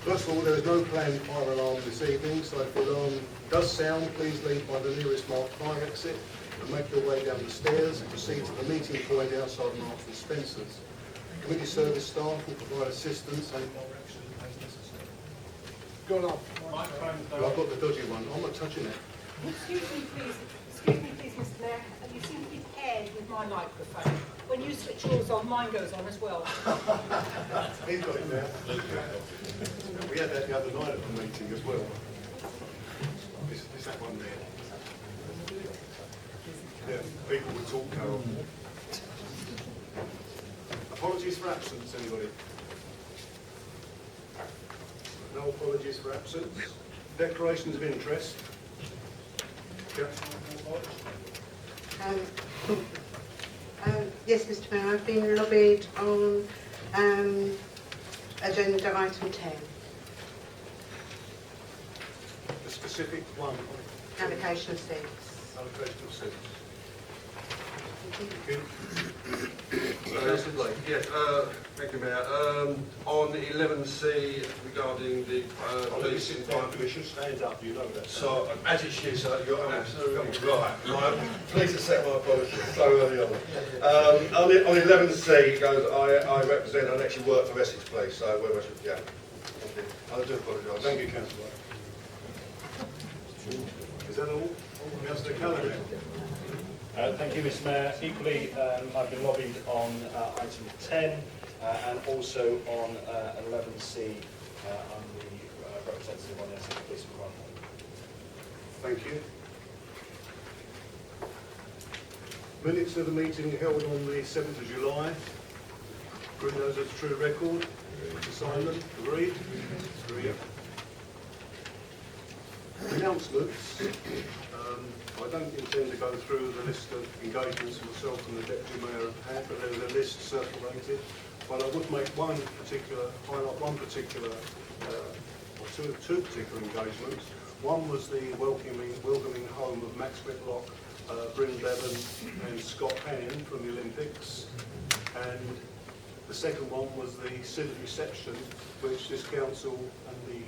First of all, there is no planned fire alarm this evening, so if the alarm does sound, please leave by the nearest marked fire exit and make your way down the stairs and proceed to the meeting point outside Marks and Spencer's. Committee service staff will provide assistance and direction as necessary. Go on. I've got the dodgy one. I'm not touching it. Excuse me, please, Mr. Mayor. You seem to be paired with my microphone. When you switch yours on, mine goes on as well. He's got it there. We had that the other night at the meeting as well. Is that one there? Yeah, people would talk, Carol. Apologies for absence, anybody? No apologies for absence. Declarations of interest. Yeah. Yes, Mr. Mayor, I've been lobbied on agenda item 10. The specific one. Allocation of seats. Allocation of seats. Thank you. Yes, thank you, Mayor. On the 11C regarding the police The Fire Commission stands up, you know that. So, as it is, you're absolutely right. Please accept my apologies so early on. On 11C, it goes, I represent and actually work for Essex Police, so whether I should, yeah. I do apologise. Thank you, Councillor. Is that all? Councillor Callaghan. Thank you, Mr. Mayor. Equally, I've been lobbied on item 10 and also on 11C. I'm the representative on the Essex Police and Crime. Thank you. Minutes of the meeting held on the 7th of July. Bring those as a true record. To sign them. Agreed? Agreed. Announcements. I don't intend to go through the list of engagements myself and the Deputy Mayor have had, but there's a list circulated. But I would make highlight one particular, or two particular engagements. One was the welcoming home of Max Whitlock, Bryn Bevan and Scott Hand from the Olympics. And the second one was the civic reception, which this council and the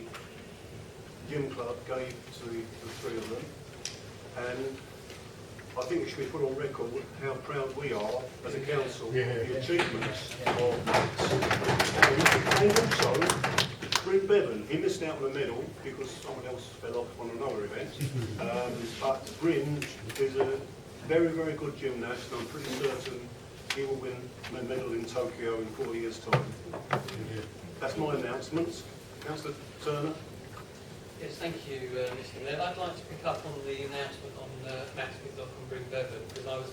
gym club gave to the three of them. And I think it should be put on record how proud we are as a council of the achievements of Max. And also, Bryn Bevan, he missed out on a medal because someone else fell off on another event. But Bryn is a very, very good gymnast, and I'm pretty certain he will win a medal in Tokyo in 4 years' time. That's my announcements. Councillor Turner. Yes, thank you, Mr. Mayor. I'd like to pick up on the announcement on Max Whitlock and Bryn Bevan, because I was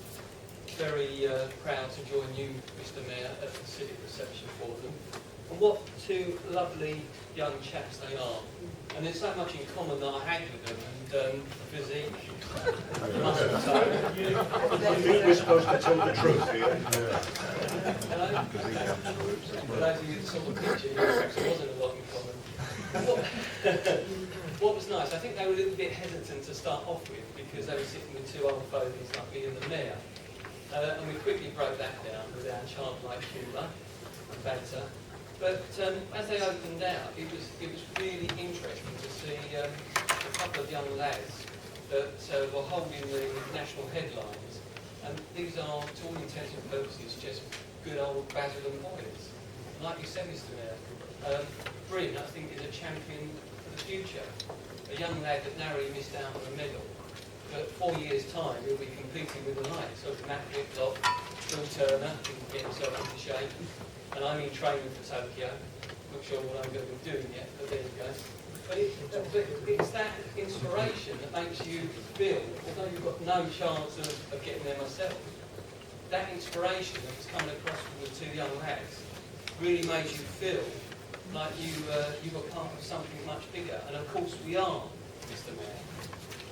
very proud to join you, Mr. Mayor, at the civic reception for them. And what two lovely young chaps they are. And there's so much in common that I had with them, and physique, muscle tone. I think we're supposed to tell the truth here. Hello? For those of you that saw the picture, there wasn't a lot in common. What was nice, I think they were a little bit hesitant to start off with because they were sitting with two old fogies like me and the Mayor. And we quickly broke that down with our childlike humour and banter. But as they opened out, it was really interesting to see a couple of young lads that were holding the national headlines. And these are, to all intents and purposes, just good old Basildon boys. Like you said, Mr. Mayor, Bryn, I think, is a champion for the future. A young lad that narrowly missed out on a medal. But 4 years' time, he'll be competing with the likes of Matt Whitlock, Phil Turner, who can get himself into shape. And I'm in training for Tokyo. Not sure what I'm going to be doing yet, but there you go. But it's that inspiration that makes you feel, although you've got no chance of getting there myself, that inspiration that was coming across from the two young lads really made you feel like you were part of something much bigger. And of course we are, Mr. Mayor,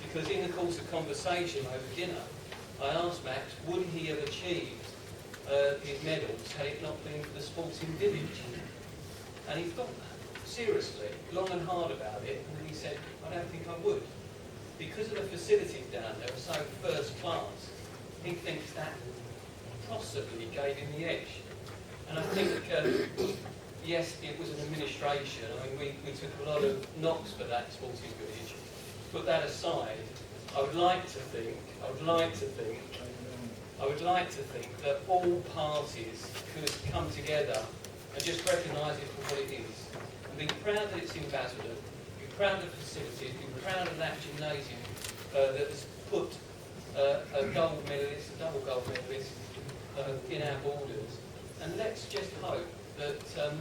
because in the course of conversation over dinner, I asked Max, would he have achieved his medals had it not been for the sporting village? And he thought seriously, long and hard about it, and then he said, I don't think I would. Because of the facilities down there are so first class, he thinks that possibly gave him the edge. And I think yes, it was an administration. I mean, we took a lot of knocks for that sporting village. Put that aside, I would like to think that all parties could come together and just recognise it for what it is. And be proud that it's in Basildon, be proud of the facilities, be proud of that gymnasium that has put a gold medalist, a double gold medalist in our borders. And let's just hope that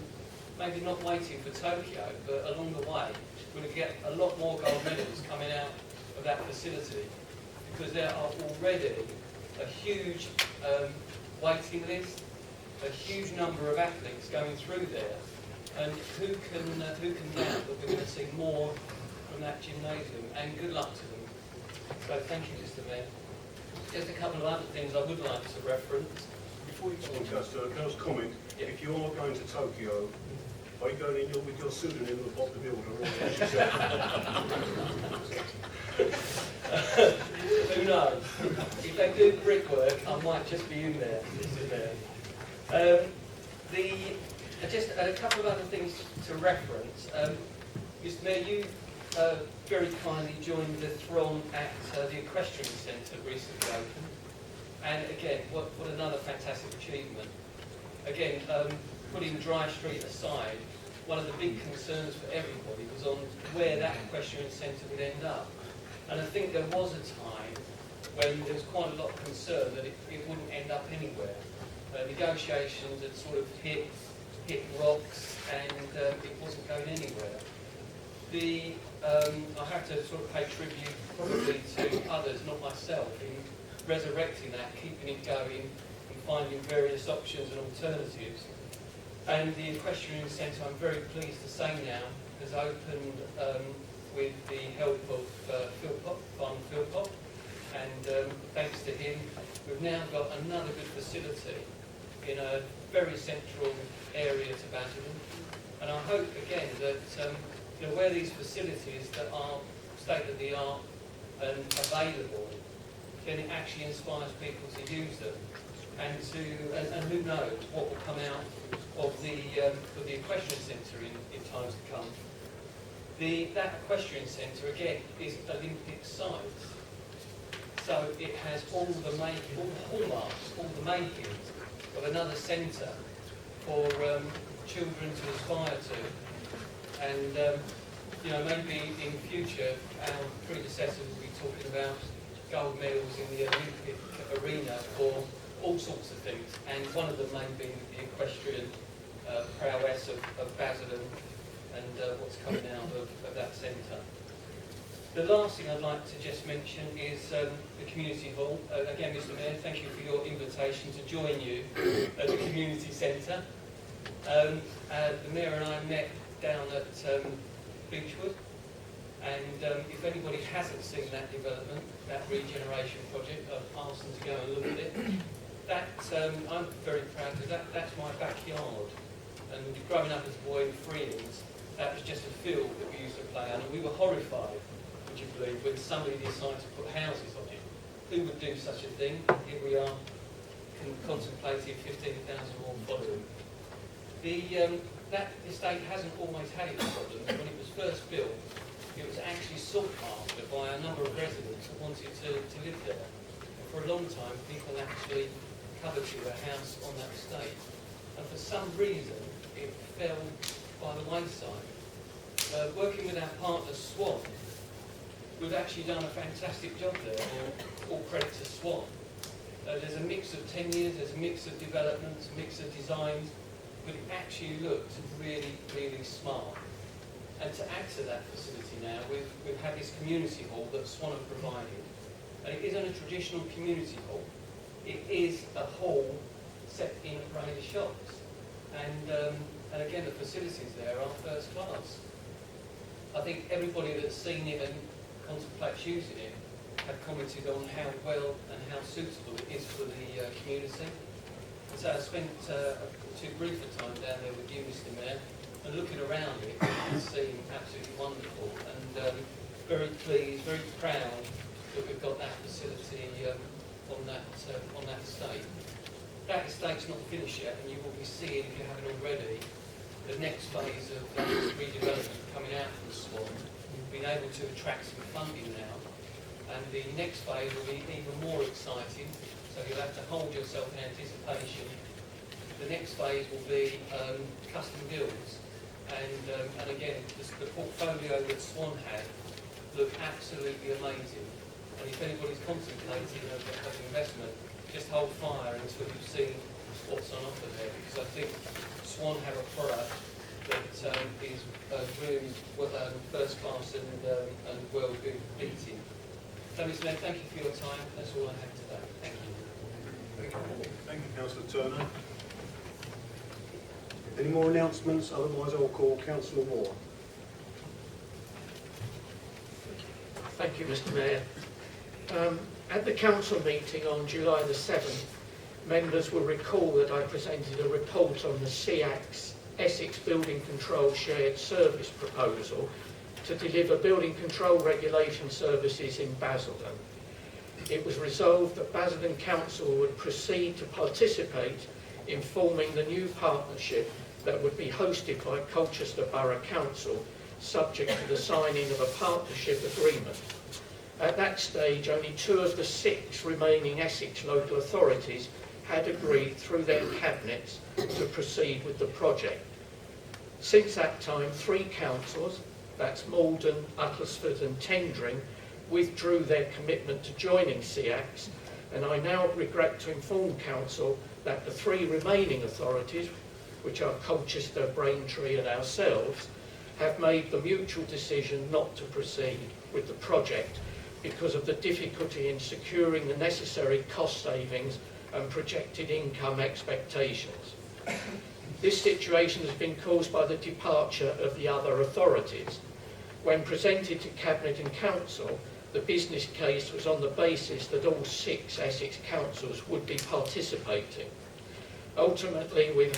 maybe not waiting for Tokyo, but along the way, we're going to get a lot more gold medals coming out of that facility, because there are already a huge waiting list, a huge number of athletes going through there, and who can doubt that we're going to see more from that gymnasium, and good luck to them. So thank you, Mr. Mayor. Just a couple of other things I would like to reference. Before you go on, Councillor, can I just comment? Yeah. If you are going to Tokyo, are you going in with your pseudonym of Bob the Builder? Who knows? If they do brickwork, I might just be in there. Just a couple of other things to reference. Mr. Mayor, you very kindly joined the throng at the Equestrian Centre recently opened. And again, what another fantastic achievement. Again, putting Dry Street aside, one of the big concerns for everybody was on where that equestrian centre would end up. And I think there was a time when there was quite a lot of concern that it wouldn't end up anywhere. Negotiations had sort of hit rocks, and it wasn't going anywhere. I have to sort of pay tribute probably to others, not myself, in resurrecting that, keeping it going, and finding various options and alternatives. And the Equestrian Centre, I'm very pleased to say now, has opened with the help of Phil, and thanks to him, we've now got another good facility in a very central area to Basildon. And I hope again that where these facilities that are state of the art and available, then it actually inspires people to use them, and who knows what will come out of the equestrian centre in times to come. That equestrian centre again is Olympic size, so it has all the hallmarks, all the makings of another centre for children to aspire to, and maybe in future our predecessors will be talking about gold medals in the Olympic arena for all sorts of things, and one of them may be the equestrian prowess of Basildon and what's coming out of that centre. The last thing I'd like to just mention is the community hall. Again, Mr. Mayor, thank you for your invitation to join you at the community centre. The Mayor and I met down at Beechwood, and if anybody hasn't seen that development, that regeneration project, I've asked them to go and look at it. I'm very proud because that's my backyard. And growing up as a boy in Freelands, that was just a field that we used to play on, and we were horrified, would you believe, when somebody decided to put houses on it. Who would do such a thing? Here we are, contemplating 15,000 more following. That estate hasn't always had its problems. When it was first built, it was actually sought after by a number of residents who wanted to live there. And for a long time, people actually coveted a house on that estate. And for some reason, it fell by the wayside. Working with our partner Swan, we've actually done a fantastic job there. All credit to Swan. There's a mix of tenures, there's a mix of developments, a mix of designs, but it actually looked really, really smart. And to add to that facility now, we've had this community hall that Swan have provided. And it isn't a traditional community hall. It is a hall set in a range of shops. And again, the facilities there are first class. I think everybody that's seen it and contemplates using it have commented on how well and how suitable it is for the community. And so I spent too brief a time down there with you, Mr. Mayor, and looking around it, it seemed absolutely wonderful, and very pleased, very proud that we've got that facility on that estate. That estate's not finished yet, and you will be seeing, if you haven't already, the next phase of redevelopment coming out from Swan. We've been able to attract some funding now, and the next phase will be even more exciting, so you'll have to hold yourself in anticipation. The next phase will be custom builds, and again, the portfolio that Swan had looked absolutely amazing, and if anybody's contemplating of investment, just hold fire until you've seen what's on offer there, because I think Swan have a product that is really first class and well beating. So, Mr. Mayor, thank you for your time. That's all I have today. Thank you. Thank you, Councillor Turner. Any more announcements? Otherwise, I'll call Councillor Moore. Thank you, Mr. Mayor. At the council meeting on July the 7th, members will recall that I presented a report on the SEAC's Essex Building Control Shared Service proposal to deliver building control regulation services in Basildon. It was resolved that Basildon Council would proceed to participate in forming the new partnership that would be hosted by Colchester Borough Council, subject to the signing of a partnership agreement. At that stage, only 2 of the 6 remaining Essex local authorities had agreed through their cabinets to proceed with the project. Since that time, 3 councils, that's Malden, Uttlesford and Tendring, withdrew their commitment to joining SEACS, and I now regret to inform Council that the 3 remaining authorities, which are Colchester, Braintree and ourselves, have made the mutual decision not to proceed with the project because of the difficulty in securing the necessary cost savings and projected income expectations. This situation has been caused by the departure of the other authorities. When presented to Cabinet and Council, the business case was on the basis that all 6 Essex councils would be participating. Ultimately, we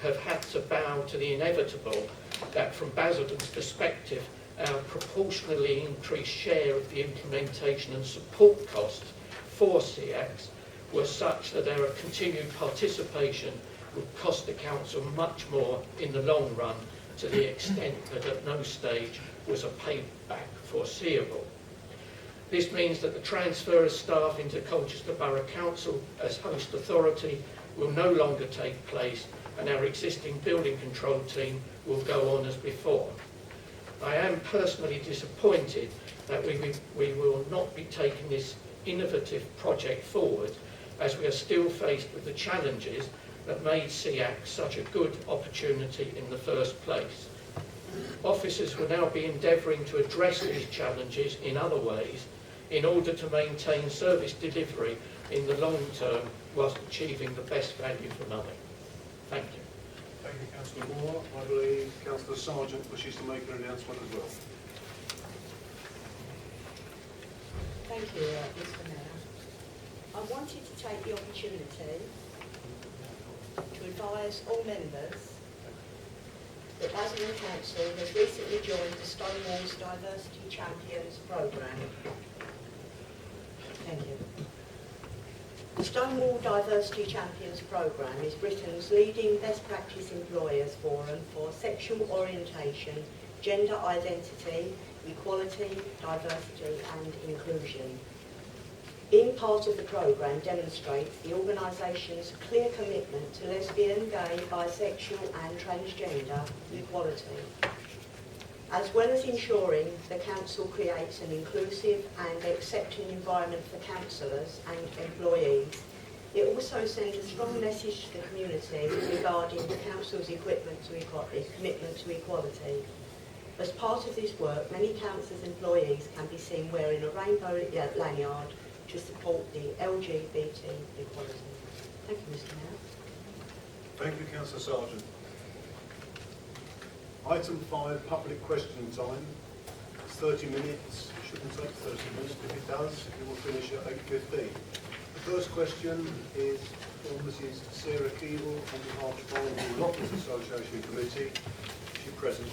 have had to bow to the inevitable that from Basildon's perspective, our proportionally increased share of the implementation and support costs for SEACS were such that our continued participation would cost the council much more in the long run, to the extent that at no stage was a payback foreseeable. This means that the transfer of staff into Colchester Borough Council as host authority will no longer take place, and our existing building control team will go on as before. I am personally disappointed that we will not be taking this innovative project forward, as we are still faced with the challenges that made SEAC such a good opportunity in the first place. Officers will now be endeavouring to address these challenges in other ways in order to maintain service delivery in the long term whilst achieving the best value for money. Thank you. Thank you, Councillor Moore. I believe Councillor Sargent wishes to make an announcement as well. Thank you, Mr. Mayor. I wanted to take the opportunity to advise all members that Basildon Council has recently joined the Stonewall's Diversity Champions programme. Thank you. The Stonewall Diversity Champions programme is Britain's leading best practice employers forum for sexual orientation, gender identity, equality, diversity and inclusion. Being part of the programme demonstrates the organisation's clear commitment to lesbian, gay, bisexual and transgender equality. As well as ensuring the council creates an inclusive and accepting environment for councillors and employees, it also sends a strong message to the community regarding the council's commitment to equality. As part of this work, many councils' employees can be seen wearing a rainbow lanyard to support the LGBT equality. Thank you, Mr. Mayor. Thank you, Councillor Sargent. Item 5, public question time. It's 30 minutes. It shouldn't take 30 minutes, but if it does, it will finish at 8:15. The first question is from Mrs. Sarah Keeble on behalf of the Honourable Lockers Association Committee. Is she present?